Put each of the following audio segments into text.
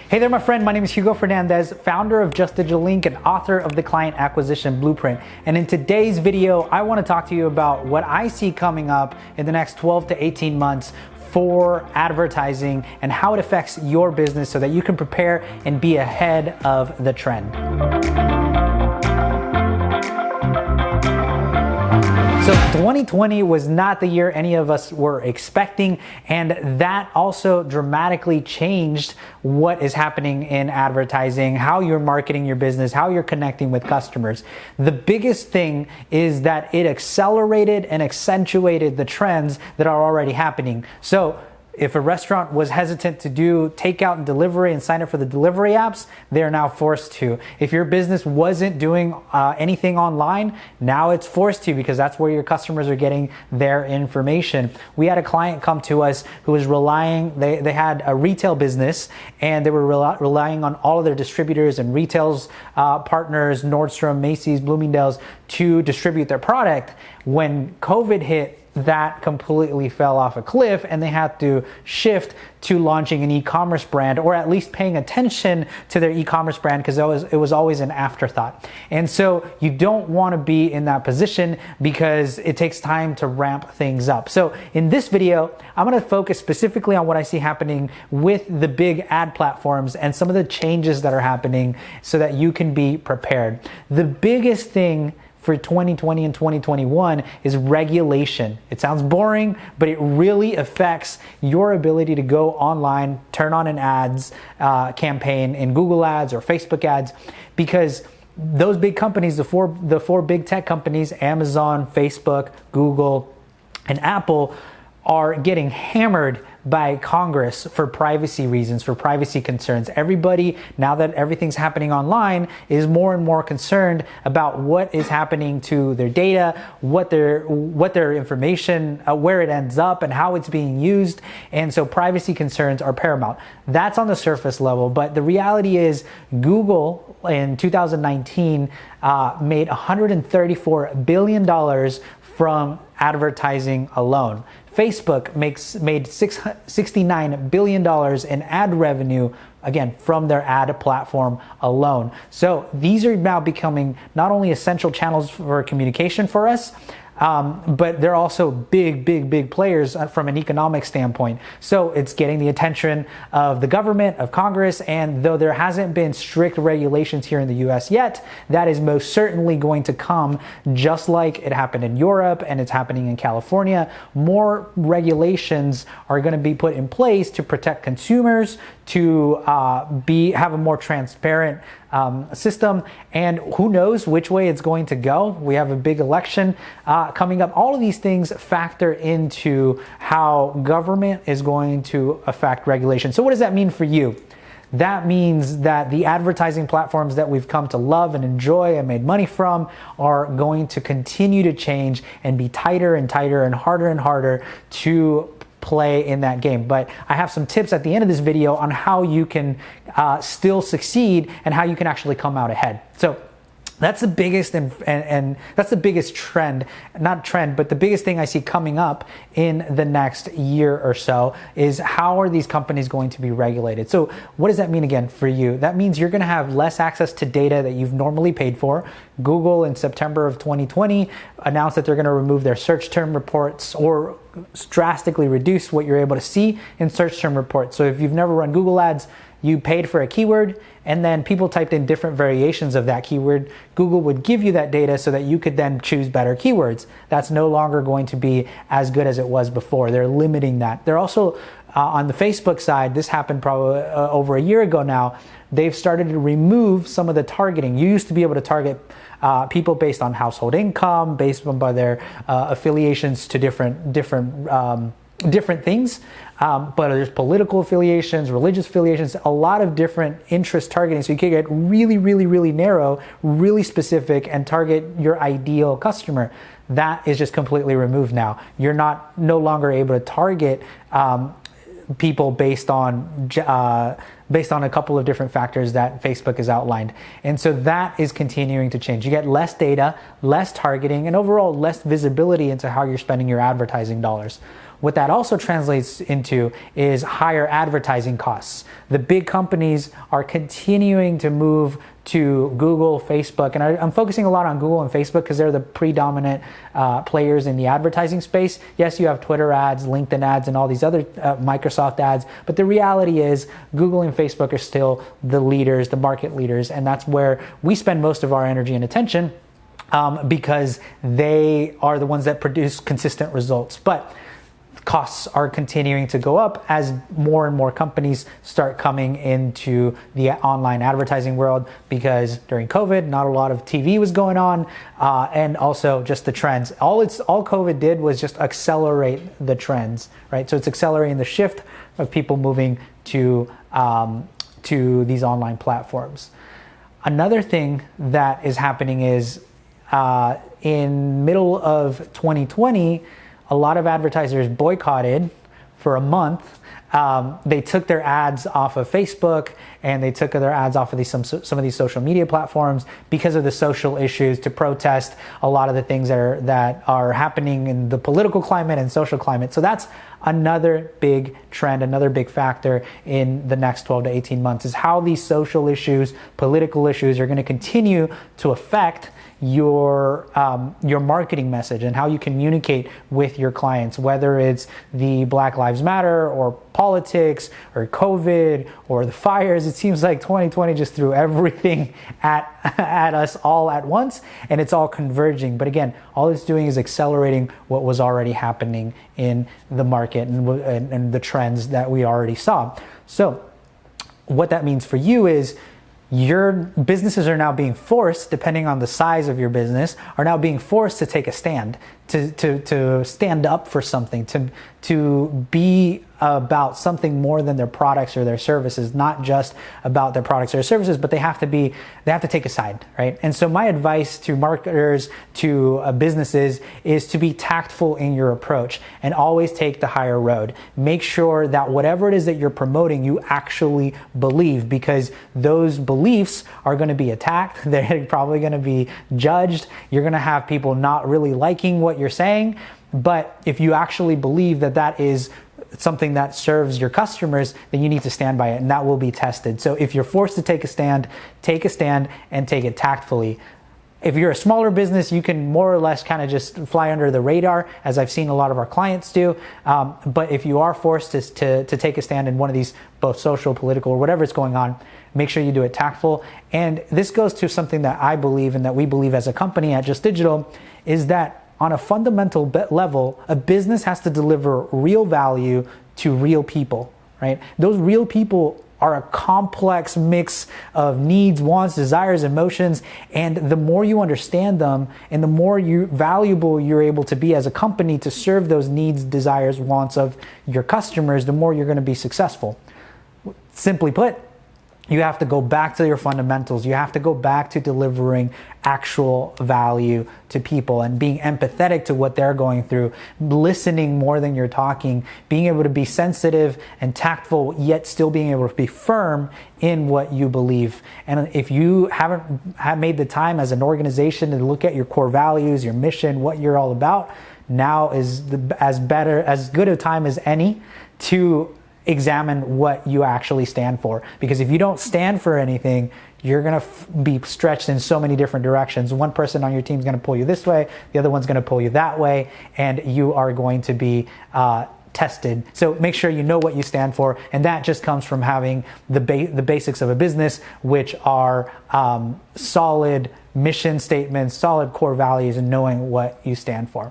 Hey there, my friend. My name is Hugo Fernandez, founder of Just Digital Link and author of the Client Acquisition Blueprint. And in today's video, I want to talk to you about what I see coming up in the next 12 to 18 months for advertising and how it affects your business so that you can prepare and be ahead of the trend. So 2020 was not the year any of us were expecting, and that also dramatically changed what is happening in advertising, how you're marketing your business, how you're connecting with customers. The biggest thing is that it accelerated and accentuated the trends that are already happening. So if a restaurant was hesitant to do takeout and delivery and sign up for the delivery apps, they're now forced to. If your business wasn't doing anything online, now it's forced to, because that's where your customers are getting their information. We had a client come to us who was relying, they had a retail business and they were relying on all of their distributors and retails partners, Nordstrom, Macy's, Bloomingdale's, to distribute their product. When COVID hit, that completely fell off a cliff and they had to shift to launching an e-commerce brand, or at least paying attention to their e-commerce brand, because it was always an afterthought. And so you don't want to be in that position because it takes time to ramp things up. So in this video, I'm going to focus specifically on what I see happening with the big ad platforms and some of the changes that are happening so that you can be prepared. The biggest thing for 2020 and 2021 is regulation. It sounds boring, but it really affects your ability to go online, turn on an ads campaign in Google ads or Facebook ads, because those big companies, the four big tech companies, Amazon, Facebook, Google, and Apple, are getting hammered by Congress for privacy reasons, for privacy concerns. Everybody, now that everything's happening online, is more and more concerned about what is happening to their data, what their information, where it ends up and how it's being used. And so privacy concerns are paramount. That's on the surface level, but the reality is Google in 2019 made $134 billion from advertising alone. Facebook made $69 billion in ad revenue, again, from their ad platform alone. So these are now becoming not only essential channels for communication for us, but they're also big players from an economic standpoint. So it's getting the attention of the government, of Congress, and though there hasn't been strict regulations here in the US yet, that is most certainly going to come, just like it happened in Europe and it's happening in California. More regulations are going to be put in place to protect consumers, to have a more transparent system, and who knows which way it's going to go. We have a big election coming up. All of these things factor into how government is going to affect regulation. So what does that mean for you? That means that the advertising platforms that we've come to love and enjoy and made money from are going to continue to change and be tighter and tighter and harder to play in that game. But I have some tips at the end of this video on how you can still succeed and how you can actually come out ahead. So that's the biggest and that's the biggest trend, not trend, but the biggest thing I see coming up in the next year or so is how are these companies going to be regulated? So what does that mean again for you? That means you're going to have less access to data that you've normally paid for. Google in September of 2020 announced that they're going to remove their search term reports or drastically reduce what you're able to see in search term reports. So if you've never run Google ads, you paid for a keyword and then people typed in different variations of that keyword, Google would give you that data so that you could then choose better keywords. That's no longer going to be as good as it was before. They're limiting that. They're also on the Facebook side, this happened probably over a year ago now, they've started to remove some of the targeting. You used to be able to target people based on household income, based on by their affiliations to different things, but there's political affiliations, religious affiliations, a lot of different interest targeting. So you can get really narrow, really specific, and target your ideal customer. That is just completely removed now. You're no longer able to target people based on a couple of different factors that Facebook has outlined. And so that is continuing to change. You get less data, less targeting, and overall less visibility into how you're spending your advertising dollars. What that also translates into is higher advertising costs. The big companies are continuing to move to Google, Facebook, and I'm focusing a lot on Google and Facebook because they're the predominant players in the advertising space. Yes, you have Twitter ads, LinkedIn ads, and all these other Microsoft ads, but the reality is Google and Facebook are still the leaders, the market leaders, and that's where we spend most of our energy and attention because they are the ones that produce consistent results. But costs are continuing to go up as more and more companies start coming into the online advertising world, because during COVID, not a lot of TV was going on, and also just the trends. All COVID did was just accelerate the trends, right? So it's accelerating the shift of people moving to these online platforms. Another thing that is happening is in middle of 2020, a lot of advertisers boycotted for a month. They took their ads off of Facebook and they took their ads off of some of these social media platforms because of the social issues, to protest a lot of the things that are happening in the political climate and social climate. So that's another big trend, another big factor in the next 12 to 18 months, is how these social issues, political issues are going to continue to affect your marketing message and how you communicate with your clients, whether it's the Black Lives Matter or politics or COVID or the fires. It seems like 2020 just threw everything at us all at once, and it's all converging. But again, all it's doing is accelerating what was already happening in the market and the trends that we already saw. So what that means for you is your businesses are now being forced, depending on the size of your business, are now being forced to take a stand, to stand up for something, to be about something more than their products or their services, not just about their products or services, but they have to take a side, right? And so my advice to marketers, to businesses, is to be tactful in your approach and always take the higher road. Make sure that whatever it is that you're promoting, you actually believe, because those beliefs are going to be attacked. They're probably going to be judged. You're going to have people not really liking what you're saying. But if you actually believe that that is something that serves your customers, then you need to stand by it, and that will be tested. So if you're forced to take a stand and take it tactfully. If you're a smaller business, you can more or less kind of just fly under the radar, as I've seen a lot of our clients do. But if you are forced to take a stand in one of these, both social, political, or whatever is going on, make sure you do it tactful. And this goes to something that I believe and that we believe as a company at Just Digital, is that on a fundamental level, a business has to deliver real value to real people, right? Those real people are a complex mix of needs, wants, desires, emotions, and the more you understand them and the more valuable you're able to be as a company to serve those needs, desires, wants of your customers, the more you're going to be successful. Simply put, you have to go back to your fundamentals. You have to go back to delivering actual value to people and being empathetic to what they're going through, listening more than you're talking, being able to be sensitive and tactful, yet still being able to be firm in what you believe. And if you haven't made the time as an organization to look at your core values, your mission, what you're all about, now is as good a time as any to examine what you actually stand for. Because if you don't stand for anything, you're going to be stretched in so many different directions. One person on your team is going to pull you this way, the other one's going to pull you that way, and you are going to be tested. So make sure you know what you stand for, and that just comes from having the basics of a business, which are solid mission statements, solid core values, and knowing what you stand for.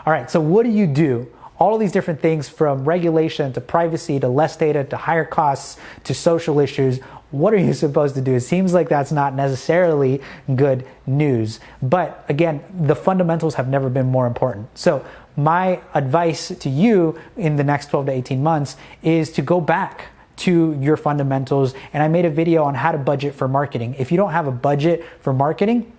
All right, so what do you do? All of these different things, from regulation to privacy to less data to higher costs to social issues. What are you supposed to do? It seems like that's not necessarily good news. But again, the fundamentals have never been more important. So my advice to you in the next 12 to 18 months is to go back to your fundamentals. And I made a video on how to budget for marketing. If you don't have a budget for marketing,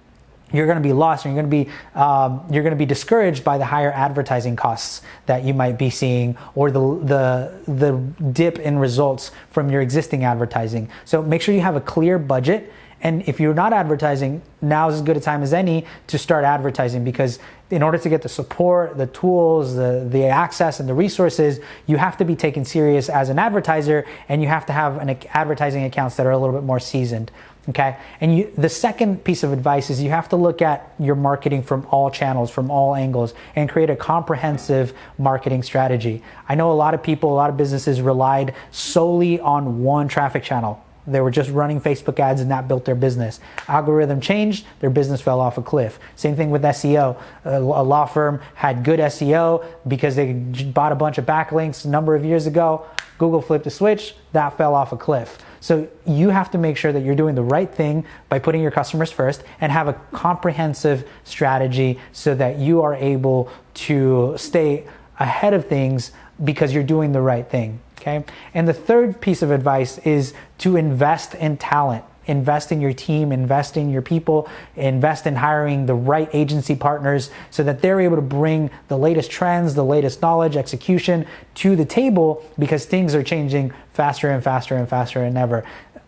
you're going to be lost, and you're going to be discouraged by the higher advertising costs that you might be seeing, or the dip in results from your existing advertising. So make sure you have a clear budget. And if you're not advertising, now is as good a time as any to start advertising, because in order to get the support, the tools, the access, and the resources, you have to be taken serious as an advertiser, and you have to have advertising accounts that are a little bit more seasoned. Okay, and the second piece of advice is you have to look at your marketing from all channels, from all angles, and create a comprehensive marketing strategy. I know a lot of people, a lot of businesses relied solely on one traffic channel. They were just running Facebook ads and that built their business. Algorithm changed, their business fell off a cliff. Same thing with SEO. A law firm had good SEO because they bought a bunch of backlinks a number of years ago. Google flipped a switch, that fell off a cliff. So you have to make sure that you're doing the right thing by putting your customers first and have a comprehensive strategy so that you are able to stay ahead of things because you're doing the right thing. Okay. And the third piece of advice is to invest in talent. Invest in your team, invest in your people, invest in hiring the right agency partners so that they're able to bring the latest trends, the latest knowledge, execution to the table, because things are changing faster and faster and faster than ever.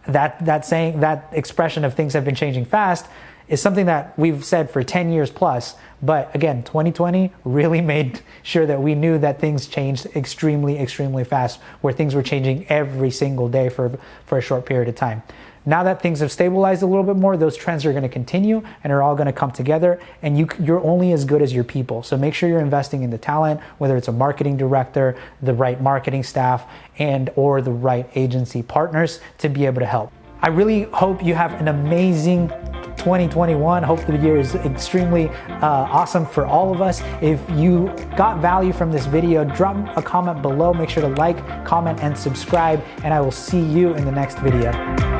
That expression of things have been changing fast is something that we've said for 10 years plus. But again, 2020 really made sure that we knew that things changed extremely, extremely fast, where things were changing every single day for a short period of time. Now that things have stabilized a little bit more, those trends are going to continue and are all going to come together, and you're only as good as your people. So make sure you're investing in the talent, whether it's a marketing director, the right marketing staff, or the right agency partners to be able to help. I really hope you have an amazing 2021. Hope the year is extremely awesome for all of us. If you got value from this video, drop a comment below. Make sure to like, comment, and subscribe, and I will see you in the next video.